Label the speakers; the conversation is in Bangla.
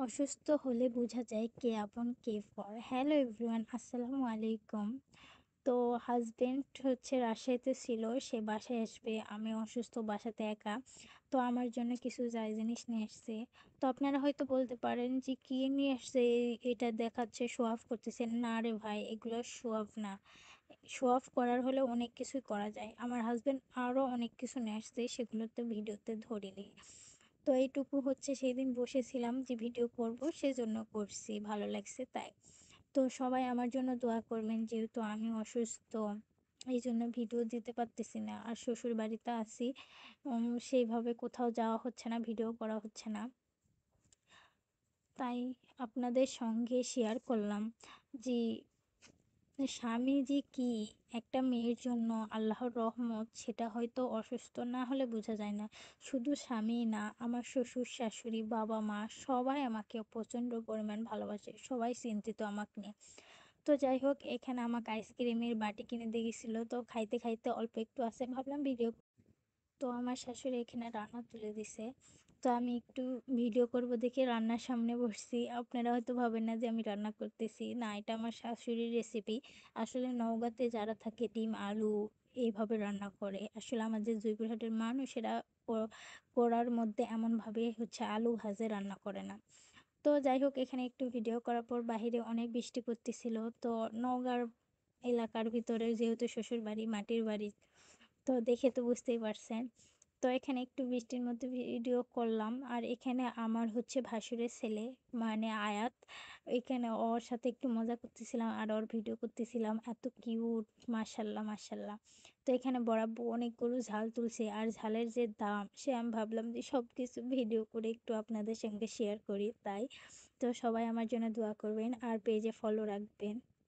Speaker 1: অসুস্থ হলে বোঝা যায় কে আপন কে পর। হ্যালো এভরিওয়ান, আসসালামু আলাইকুম। তো হাজবেন্ড হচ্ছে রাজশাহীতে ছিল, সে বাসায় আসবে, আমি অসুস্থ বাসাতে একা। তো আমার জন্য কিছু যাই জিনিস নিয়ে আসছে। তো আপনারা হয়তো বলতে পারেন যে কি নিয়ে আসছে, এটা দেখাচ্ছে, শো অফ করতেছেন। না রে ভাই, এগুলো শো অফ না। শো অফ করার হলে অনেক কিছুই করা যায়। আমার হাজবেন্ড আরও অনেক কিছু নিয়ে আসছে, সেগুলোতে ভিডিওতে ধরিনি। তো এইটুকু হচ্ছে, সেই দিন বসেছিলাম যে ভিডিও করব, সেজন্য করছি, ভালো লাগছে তাই। তো সবাই আমার জন্য দোয়া করবেন, যেহেতু আমি অসুস্থ, এই জন্য ভিডিও দিতে পারতেছি না। আর শ্বশুর বাড়িতে আছি, সেইভাবে কোথাও যাওয়া হচ্ছে না, ভিডিও করা হচ্ছে না। তাই আপনাদের সঙ্গে শেয়ার করলাম যে স্বামী যে কি একটা মেয়ের জন্য আল্লাহর রহমত, সেটা হয়তো অসুস্থ না হলে বোঝা যায় না। শুধু স্বামী না, আমার শ্বশুর শাশুড়ি বাবা মা সবাই আমাকে প্রচণ্ড পরিমাণ ভালোবাসে, সবাই চিন্তিত আমাকে নিয়ে। তো যাই হোক, এখানে আমাকে আইসক্রিমের বাটি কিনে দিয়ে গেছিলো, তো খাইতে খাইতে অল্প একটু আছে, ভাবলাম ভিডিও। তো আমার শাশুড়ি এখানে রান্না তুলে দিছে, তো আমি একটু ভিডিও করব দেখে রান্নার সামনে বসছি। আপনারা হয়তো ভাবেন না যে আমি রান্না করতেছি, না, এটা আমার শাশুড়ির রেসিপি। আসলে নওগাঁতে যারা থাকে ডিম আলু এইভাবে রান্না করে। আসলে আমাদের জয়পুরহাটের মানুষেরা করার মধ্যে এমনভাবে হচ্ছে আলু ভাজে রান্না করে না। তো যাই হোক, এখানে একটু ভিডিও করার পর বাহিরে অনেক বৃষ্টি পড়তেছিল। তো নওগাঁর এলাকার ভিতরে যেহেতু শ্বশুর বাড়ি মাটির বাড়ি, তো দেখে তো বুঝতেই পারছেন। তো এখানে একটু বৃষ্টির মধ্যে ভিডিও করলাম। আর এখানে আমার হচ্ছে ভাসুরের ছেলে, মানে আয়াত, এখানে ওর সাথে একটু মজা করতেছিলাম আর ওর ভিডিও করতেছিলাম। এত কিউট, মাশাল্লাহ মাশাল্লাহ। তো এখানে বরাব্বু অনেকগুলো ঝাল তুলছে, আর ঝালের যে দাম, সে আমি ভাবলাম যে সব কিছু ভিডিও করে একটু আপনাদের সঙ্গে শেয়ার করি, তাই। তো সবাই আমার জন্য দোয়া করবেন আর পেজে ফলো রাখবেন।